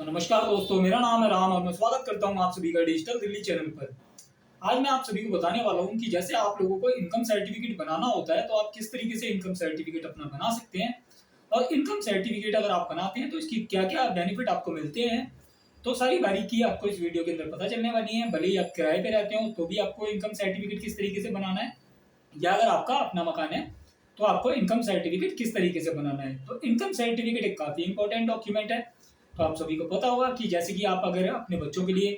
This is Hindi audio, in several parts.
तो नमस्कार दोस्तों, मेरा नाम है राम और मैं स्वागत करता हूं आप सभी का डिजिटल दिल्ली चैनल पर। आज मैं आप सभी को बताने वाला हूं कि जैसे आप लोगों को इनकम सर्टिफिकेट बनाना होता है तो आप किस तरीके से इनकम सर्टिफिकेट अपना बना सकते हैं और इनकम सर्टिफिकेट अगर आप बनाते हैं तो इसकी क्या क्या बेनिफिट आपको मिलते हैं। तो सारी बारीकी आपको इस वीडियो के अंदर पता चलने वाली है। भले ही आप किराए पे रहते हो तो भी आपको इनकम सर्टिफिकेट किस तरीके से बनाना है, या अगर आपका अपना मकान है तो आपको इनकम सर्टिफिकेट किस तरीके से बनाना है। तो इनकम सर्टिफिकेट एक काफ़ी इंपॉर्टेंट डॉक्यूमेंट है। तो आप सभी को पता होगा कि जैसे कि आप अगर अपने बच्चों के लिए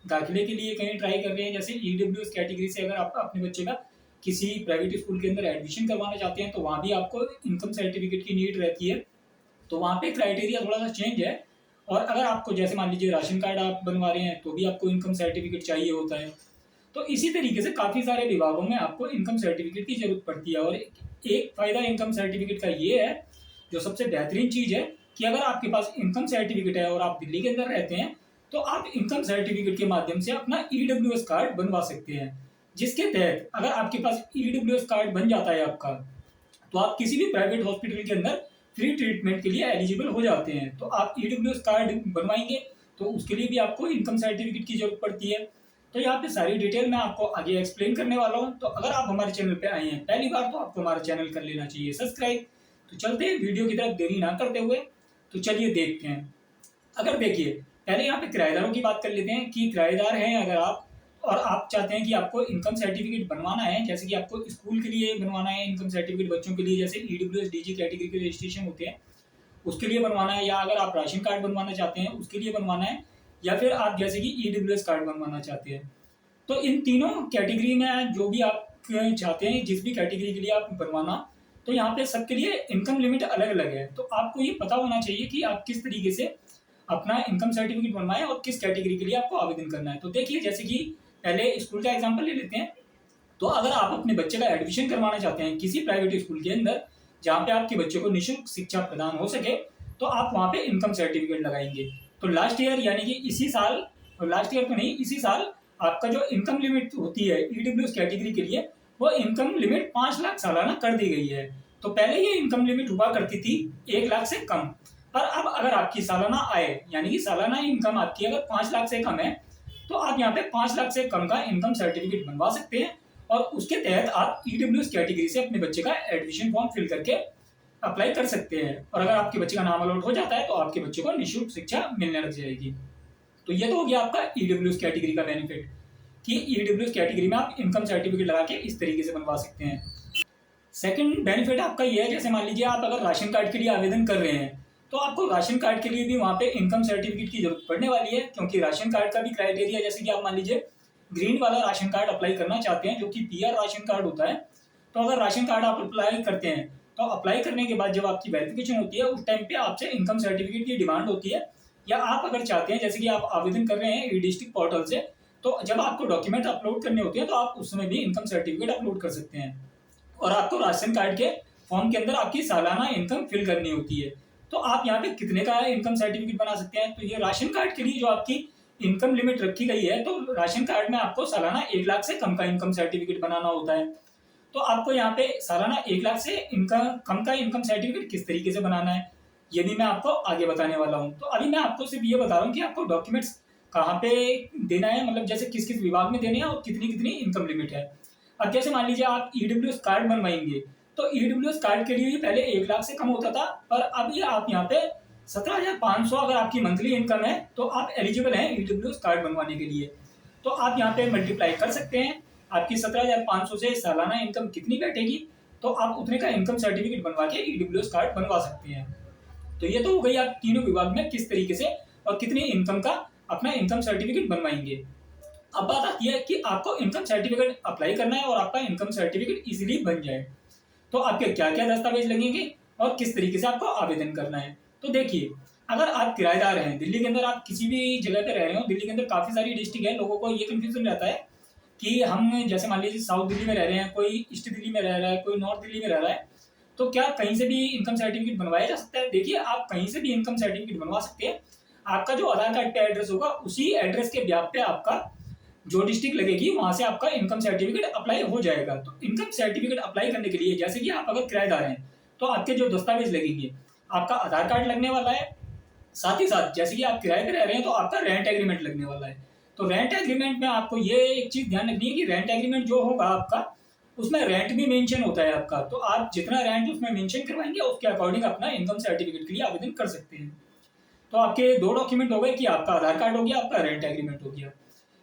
दाखिले के लिए कहीं ट्राई कर रहे हैं, जैसे ईडब्ल्यूएस कैटेगरी से अगर आप अपने बच्चे का किसी प्राइवेट स्कूल के अंदर एडमिशन करवाना चाहते हैं तो वहाँ भी आपको इनकम सर्टिफिकेट की नीड रहती है। तो वहाँ पे क्राइटेरिया थोड़ा सा चेंज है। और अगर आपको जैसे मान लीजिए राशन कार्ड आप बनवा रहे हैं तो भी आपको इनकम सर्टिफिकेट चाहिए होता है। तो इसी तरीके से काफ़ी सारे विभागों में आपको इनकम सर्टिफिकेट की जरूरत पड़ती है। और एक फ़ायदा इनकम सर्टिफिकेट का ये है, जो सबसे बेहतरीन चीज़ है, कि अगर आपके पास इनकम सर्टिफिकेट है और आप दिल्ली के अंदर रहते हैं तो आप इनकम सर्टिफिकेट के माध्यम से अपना ईडब्ल्यूएस कार्ड बनवा सकते हैं। जिसके तहत अगर आपके पास ईडब्ल्यूएस कार्ड बन जाता है आपका, तो आप किसी भी प्राइवेट हॉस्पिटल के अंदर फ्री ट्रीटमेंट के लिए एलिजिबल हो जाते हैं। तो आप ईडब्ल्यूएस कार्ड बनवाएंगे तो उसके लिए भी आपको इनकम सर्टिफिकेट की जरूरत पड़ती है। तो यहाँ पे सारी डिटेल मैं आपको आगे एक्सप्लेन करने वाला हूँ। तो अगर आप हमारे चैनल पे आए हैं पहली बार तो आपको हमारा चैनल कर लेना चाहिए सब्सक्राइब। तो चलते हैं वीडियो की तरफ देरी ना करते हुए, तो चलिए देखते हैं। अगर देखिए, पहले यहाँ पे किराएदारों की बात कर लेते हैं कि किराएदार हैं अगर आप और आप चाहते हैं कि आपको इनकम सर्टिफिकेट बनवाना है, जैसे कि आपको स्कूल के लिए बनवाना है इनकम सर्टिफिकेट, बच्चों के लिए जैसे ईडब्ल्यूएस डीजी कैटेगरी के रजिस्ट्रेशन होते हैं उसके लिए बनवाना है, या अगर आप राशन कार्ड बनवाना चाहते हैं उसके लिए बनवाना है, या फिर आप जैसे कि ईडब्ल्यूएस कार्ड बनवाना चाहते हैं। तो इन तीनों कैटेगरी में जो भी आप चाहते हैं, जिस भी कैटेगरी के लिए आप बनवाना, तो यहाँ पे सबके लिए इनकम लिमिट अलग अलग है। तो आपको ये पता होना चाहिए कि आप किस तरीके से अपना इनकम सर्टिफिकेट बनवाएं और किस कैटेगरी के लिए आपको आवेदन करना है। तो देखिए, जैसे कि पहले स्कूल का एग्जाम्पल ले लेते हैं। तो अगर आप अपने बच्चे का एडमिशन करवाना चाहते हैं किसी प्राइवेट स्कूल के अंदर जहाँ पे आपके बच्चे को निःशुल्क शिक्षा प्रदान हो सके, तो आप वहाँ पे इनकम सर्टिफिकेट लगाएंगे। तो लास्ट ईयर यानी कि इसी साल, लास्ट ईयर तो नहीं, इसी साल आपका जो इनकम लिमिट होती है ईडब्ल्यूएस कैटेगरी के लिए, वो इनकम लिमिट 5 लाख सालाना कर दी गई है। तो पहले ये इनकम लिमिट हुआ करती थी 1 लाख से कम। पर अब अगर आपकी सालाना आय यानी कि सालाना इनकम आपकी अगर 5 लाख से कम है तो आप यहाँ पे 5 लाख से कम का इनकम सर्टिफिकेट बनवा सकते हैं। और उसके तहत आप ईडब्ल्यूएस कैटेगरी से अपने बच्चे का एडमिशन फॉर्म फिल करके अप्लाई कर सकते हैं। और अगर आपके बच्चे का नाम अलॉट हो जाता है तो आपके बच्चे को निःशुल्क शिक्षा मिलने लग जाएगी। तो ये तो हो गया आपका ईडब्ल्यूएस कैटेगरी का बेनिफिट, कि ईडब्ल्यूएस कैटेगरी में आप इनकम सर्टिफिकेट लगा के इस तरीके से बनवा सकते हैं। सेकंड बेनिफिट आपका ये है, जैसे मान लीजिए आप अगर राशन कार्ड के लिए आवेदन कर रहे हैं तो आपको राशन कार्ड के लिए भी वहाँ पे इनकम सर्टिफिकेट की जरूरत पड़ने वाली है, क्योंकि राशन कार्ड का भी क्राइटेरिया, जैसे कि आप मान लीजिए ग्रीन वाला राशन कार्ड अप्लाई करना चाहते हैं जो कि पीआर राशन कार्ड होता है। तो अगर राशन कार्ड आप अप्लाई करते हैं तो अप्लाई करने के बाद जब आपकी वेरिफिकेशन होती है उस टाइम पे आपसे इनकम सर्टिफिकेट की डिमांड होती है। या आप अगर चाहते हैं, जैसे कि आप आवेदन कर रहे हैं ई डिस्ट्रिक्ट पोर्टल से, तो जब आपको डॉक्यूमेंट अपलोड करने होते हैं तो आप उस समय भी इनकम सर्टिफिकेट अपलोड कर सकते हैं। और आपको राशन कार्ड के फॉर्म के अंदर आपकी सालाना इनकम फिल करनी होती है। तो आप यहाँ पे कितने का इनकम सर्टिफिकेट बना सकते हैं। तो ये राशन कार्ड के लिए जो आपकी इनकम लिमिट रखी गई है, तो राशन कार्ड में आपको सालाना 1 लाख से कम का इनकम सर्टिफिकेट बनाना होता है। तो आपको यहाँ पे सालाना 1 लाख से इनकम कम का इनकम सर्टिफिकेट किस तरीके से बनाना है ये भी मैं आपको आगे बताने वाला हूँ। तो अभी मैं आपको सिर्फ ये बता रहा हूँ कि आपको डॉक्यूमेंट्स कहाँ पे देना है, मतलब जैसे किस किस विभाग में देने हैं और कितनी कितनी इनकम लिमिट है। अब जैसे मान लीजिए आप ईडब्ल्यूएस कार्ड बनवाएंगे, तो ईडब्ल्यूएस कार्ड के लिए भी पहले 1 लाख से कम होता था, पर अब ये आप यहाँ पे 17,500 अगर आपकी मंथली इनकम है तो आप एलिजिबल हैं ईडब्ल्यूएस कार्ड बनवाने के लिए। तो आप यहाँ पे मल्टीप्लाई कर सकते हैं आपकी 17,500 से सालाना इनकम कितनी बैठेगी, तो आप उतने का इनकम सर्टिफिकेट बनवा के ईडब्ल्यूएस कार्ड बनवा सकते हैं। तो ये तो हो गई आप तीनों विभाग में किस तरीके से और कितनी इनकम का अपना इनकम सर्टिफिकेट बनवाएंगे। अब बात आती है कि आपको इनकम सर्टिफिकेट अप्लाई करना है और आपका इनकम सर्टिफिकेट इजीली बन जाए, तो आपके क्या क्या दस्तावेज लगेंगे और किस तरीके से आपको आवेदन करना है। तो देखिए, अगर आप किराएदार हैं दिल्ली के अंदर, आप किसी भी जगह पे रह रहे हो, दिल्ली के अंदर काफ़ी सारी डिस्ट्रिक्ट है, लोगों को ये कंफ्यूजन रहता है कि हम जैसे मान लीजिए साउथ दिल्ली में रह रहे हैं, कोई ईस्ट दिल्ली में रह रहा है, कोई नॉर्थ दिल्ली में रह रहा है, तो क्या कहीं से भी इनकम सर्टिफिकेट बनवाया जा सकता है। देखिए, आप कहीं से भी इनकम सर्टिफिकेट बनवा सकते हैं। आपका जो आधार कार्ड पे एड्रेस होगा उसी एड्रेस के ब्याह पे आपका जो डिस्ट्रिक्ट लगेगी वहां से आपका इनकम सर्टिफिकेट अप्लाई हो जाएगा। तो इनकम सर्टिफिकेट अप्लाई करने के लिए, जैसे कि आप अगर किराएदार हैं, तो आपके जो दस्तावेज लगेंगे, आपका आधार कार्ड लगने वाला है, साथ ही साथ जैसे कि आप किराए पे रह रहे हैं तो आपका रेंट एग्रीमेंट लगने वाला है। तो रेंट एग्रीमेंट में आपको ये एक चीज ध्यान रखनी है कि रेंट एग्रीमेंट जो होगा आपका, उसमें रेंट भी मेंशन होता है आपका। तो आप जितना रेंट उसमें मेंशन करवाएंगे उसके अकॉर्डिंग अपना इनकम सर्टिफिकेट के लिए आवेदन कर सकते हैं। तो आपके दो डॉक्यूमेंट हो गए कि आपका आधार कार्ड हो गया, आपका रेंट एग्रीमेंट हो गया।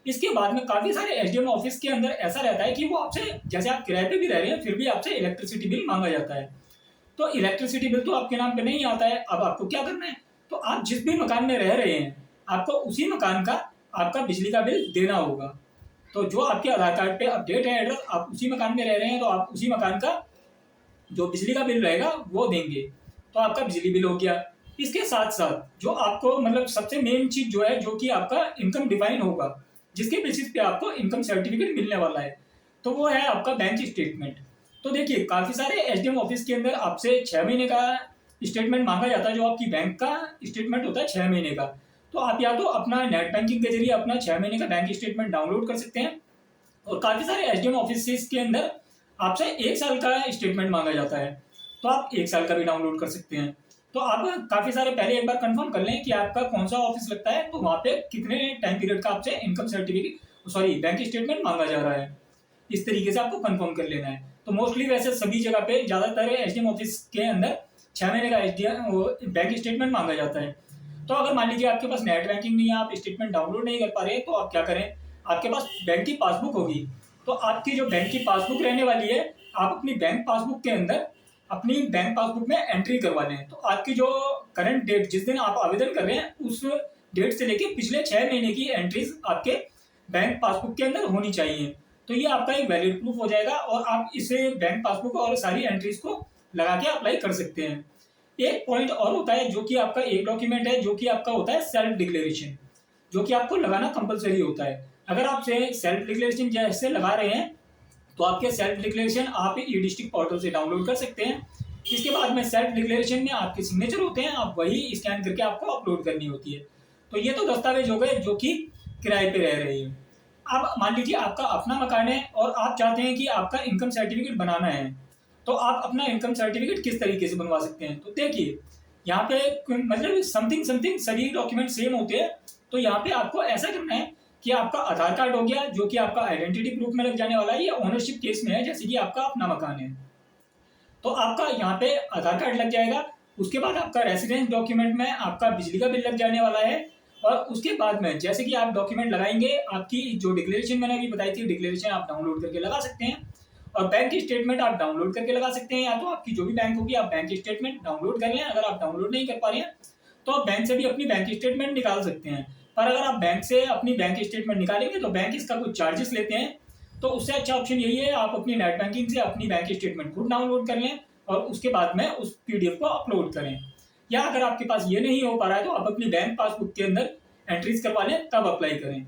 इसके बाद में काफी सारे एसडीएम ऑफिस के अंदर ऐसा रहता है कि वो आपसे, जैसे आप किराए पे भी रह रहे हैं फिर भी आपसे इलेक्ट्रिसिटी बिल मांगा जाता है। तो इलेक्ट्रिसिटी बिल तो आपके नाम पे नहीं आता है। अब आपको क्या करना है, तो आप जिस भी मकान में रह रहे हैं आपको उसी मकान का आपका बिजली का बिल देना होगा। तो जो आपके आधार कार्ड पे अपडेट है एड्रेस, आप उसी मकान में रह रहे हैं तो आप उसी मकान का जो बिजली का बिल रहेगा वो देंगे। तो आपका बिजली बिल हो गया। इसके साथ साथ जो आपको मतलब सबसे मेन चीज जो है, जो कि आपका इनकम डिफाइन होगा, जिसके बेसिस पे आपको इनकम सर्टिफिकेट मिलने वाला है, तो वो है आपका बैंक स्टेटमेंट। तो देखिए काफी सारे एसडीएम ऑफिस के अंदर आपसे 6 महीने का स्टेटमेंट मांगा जाता है। जो आपकी बैंक का स्टेटमेंट होता है 6 महीने का, तो आप या तो अपना नेट बैंकिंग के जरिए अपना 6 महीने का बैंक स्टेटमेंट डाउनलोड कर सकते हैं, और काफी सारे एसडीएम ऑफिस के अंदर आपसे 1 साल का स्टेटमेंट मांगा जाता है, तो आप 1 साल का भी डाउनलोड कर सकते हैं। तो आप काफी सारे पहले एक बार कंफर्म कर लें कि आपका कौन सा ऑफिस लगता है, तो वहां पे कितने टाइम पीरियड का आपसे income certificate sorry bank statement मांगा जा रहा है, इस तरीके से आपको कंफर्म कर लेना है। तो मोस्टली वैसे सभी जगह पे ज्यादातर एसडीएम ऑफिस के अंदर 6 महीने का एसडीएम बैंक स्टेटमेंट मांगा जाता है। तो अगर मान लीजिए आपके पास नेट बैंकिंग नहीं है, आप स्टेटमेंट डाउनलोड नहीं कर पा रहे, तो आप क्या करें, आपके पास बैंक की पासबुक होगी, तो आपकी जो बैंक की पासबुक रहने वाली है, आप अपनी बैंक पासबुक के अंदर अपनी बैंक पासबुक में एंट्री करवा लें। तो आपकी जो करंट डेट जिस दिन आप आवेदन कर रहे हैं उस डेट से लेके पिछले 6 महीने की एंट्रीज आपके बैंक पासबुक के अंदर होनी चाहिए। तो ये आपका एक वैलिड प्रूफ हो जाएगा और आप इसे बैंक पासबुक और सारी एंट्रीज को लगा के अप्लाई कर सकते हैं। एक पॉइंट और होता है जो कि आपका एक डॉक्यूमेंट है, जो कि आपका होता है सेल्फ डिक्लेरेशन, जो कि आपको लगाना कंपलसरी होता है। अगर आप सेल्फ डिक्लेरेशन जैसे लगा रहे हैं तो आपके सेल्फ डिक्लेरेशन आप ई डिस्ट्रिक्ट पोर्टल से डाउनलोड कर सकते हैं। इसके बाद में सेल्फ डिक्लेरेशन में आपके सिग्नेचर होते हैं, आप वही स्कैन करके आपको अपलोड करनी होती है। तो ये तो दस्तावेज हो गए जो कि किराए पे रह रहे हैं। अब मान लीजिए आपका अपना मकान है और आप चाहते हैं कि आपका इनकम सर्टिफिकेट बनाना है, तो आप अपना इनकम सर्टिफिकेट किस तरीके से बनवा सकते हैं। तो देखिए यहाँ पे मतलब समथिंग समथिंग सभी डॉक्यूमेंट सेम होते हैं। तो यहाँ पे आपको ऐसा करना है कि आपका आधार कार्ड हो गया, जो कि आपका आइडेंटिटी प्रूफ में लग जाने वाला है, ये ओनरशिप केस में है, जैसे कि आपका अपना मकान है तो आपका यहाँ पे आधार कार्ड लग जाएगा। उसके बाद आपका रेसिडेंस डॉक्यूमेंट में आपका बिजली का बिल लग जाने वाला है। और उसके बाद में जैसे कि आप डॉक्यूमेंट लगाएंगे, आपकी जो डिक्लेरेशन मैंने अभी बताई थी, डिक्लेरेशन आप डाउनलोड करके लगा सकते हैं, और बैंक स्टेटमेंट आप डाउनलोड करके लगा सकते हैं। या तो आपकी जो भी बैंक होगी आप बैंक स्टेटमेंट डाउनलोड कर लें। अगर आप डाउनलोड नहीं कर पा रहे हैं तो आप बैंक से भी अपनी बैंक स्टेटमेंट निकाल सकते हैं। पर अगर आप बैंक से अपनी बैंक स्टेटमेंट निकालेंगे तो बैंक इसका कुछ चार्जेस लेते हैं। तो उससे अच्छा ऑप्शन यही है, आप अपनी नेट बैंकिंग से अपनी बैंक स्टेटमेंट खुद डाउनलोड कर लें और उसके बाद में उस पीडीएफ को अपलोड करें। या अगर आपके पास ये नहीं हो पा रहा है तो आप अपनी बैंक पासबुक के अंदर एंट्रीज करवा लें, तब अप्लाई करें।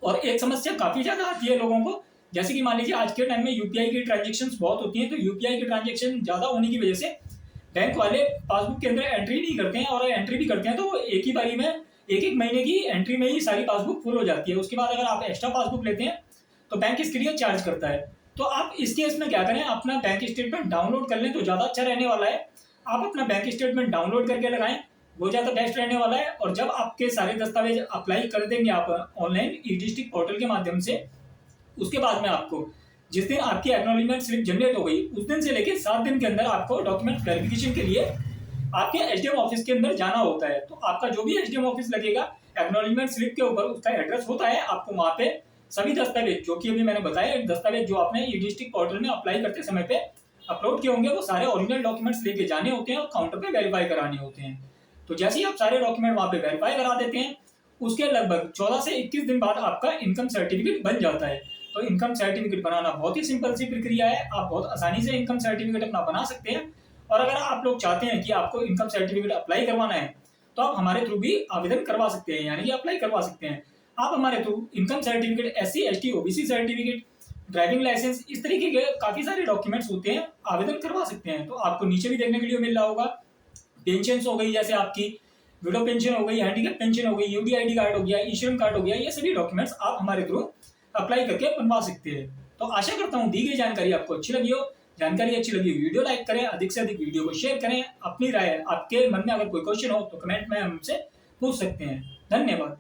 और एक समस्या काफी ज्यादा आती है लोगों को, जैसे कि मान लीजिए आज के टाइम में यूपीआई की ट्रांजेक्शन बहुत होती हैं, तो यूपीआई की ट्रांजेक्शन ज्यादा होने की वजह से बैंक वाले पासबुक के अंदर एंट्री नहीं करते हैं, और एंट्री भी करते हैं तो वो एक ही बारी में एक महीने की एंट्री में ही सारी पासबुक फुल हो जाती है। उसके बाद अगर आप एक्स्ट्रा पासबुक लेते हैं तो बैंक इसके लिए चार्ज करता है। तो आप इस केस में क्या करें, अपना बैंक स्टेटमेंट डाउनलोड कर लें तो ज्यादा अच्छा रहने वाला है। आप अपना बैंक स्टेटमेंट डाउनलोड करके लगाएं, वो ज्यादा बेस्ट रहने वाला है। और जब आपके सारे दस्तावेज अप्लाई कर देंगे आप ऑनलाइन ई डिस्ट्रिक्ट पोर्टल के माध्यम से, उसके बाद में आपको जिस दिन आपकी एक्नॉलेजमेंट स्लिप जनरेट हो गई उस दिन से लेकर 7 दिन के अंदर आपको डॉक्यूमेंट वेरिफिकेशन के लिए आपके एसडीएम ऑफिस के अंदर जाना होता है। तो आपका जो भी एसडीएम ऑफिस लगेगा, एक्नॉलेजमेंट स्लिप के ऊपर उसका एड्रेस होता है। आपको वहां पे सभी दस्तावेज जो कि अभी मैंने बताया, दस्तावेज जो आपने ई डिस्ट्रिक्ट पोर्टल में अप्लाई करते समय पे अपलोड किए होंगे, वो सारे ओरिजिनल डॉक्यूमेंट्स लेके जाने होते हैं और काउंटर पे वेरीफाई कराने होते हैं। तो जैसे ही आप सारे डॉक्यूमेंट वहां पे वेरीफाई करा देते हैं, उसके लगभग 14 से 21 दिन बाद आपका इनकम सर्टिफिकेट बन जाता है। तो इनकम सर्टिफिकेट बनाना बहुत ही सिंपल सी प्रक्रिया है, आप बहुत आसानी से इनकम सर्टिफिकेट अपना बना सकते हैं। और अगर आप लोग चाहते हैं कि आपको इनकम सर्टिफिकेट अप्लाई करवाना है तो आप हमारे थ्रू भी आवेदन करवा सकते हैं, यानी कि अप्लाई करवा सकते हैं। आप हमारे through income certificate, SC ST OBC certificate, driving licence, इस तरीके के काफी सारे डॉक्यूमेंट्स होते हैं, आवेदन करवा सकते हैं। तो आपको नीचे भी देखने के लिए मिल रहा होगा, पेंशन हो गई, जैसे आपकी विडो पेंशन हो गई, हैंडीकैप पेंशन हो गई, यूडीआईडी कार्ड हो गया, ई श्रम कार्ड हो गया, ये सभी डॉक्यूमेंट्स आप हमारे थ्रू अप्लाई करके बनवा सकते हैं। तो आशा करता हूँ दी गई जानकारी आपको अच्छी लगी हो। जानकारी अच्छी लगी वीडियो लाइक करें, अधिक से अधिक वीडियो को शेयर करें। अपनी राय, आपके मन में अगर कोई क्वेश्चन हो तो कमेंट में हमसे पूछ सकते हैं। धन्यवाद।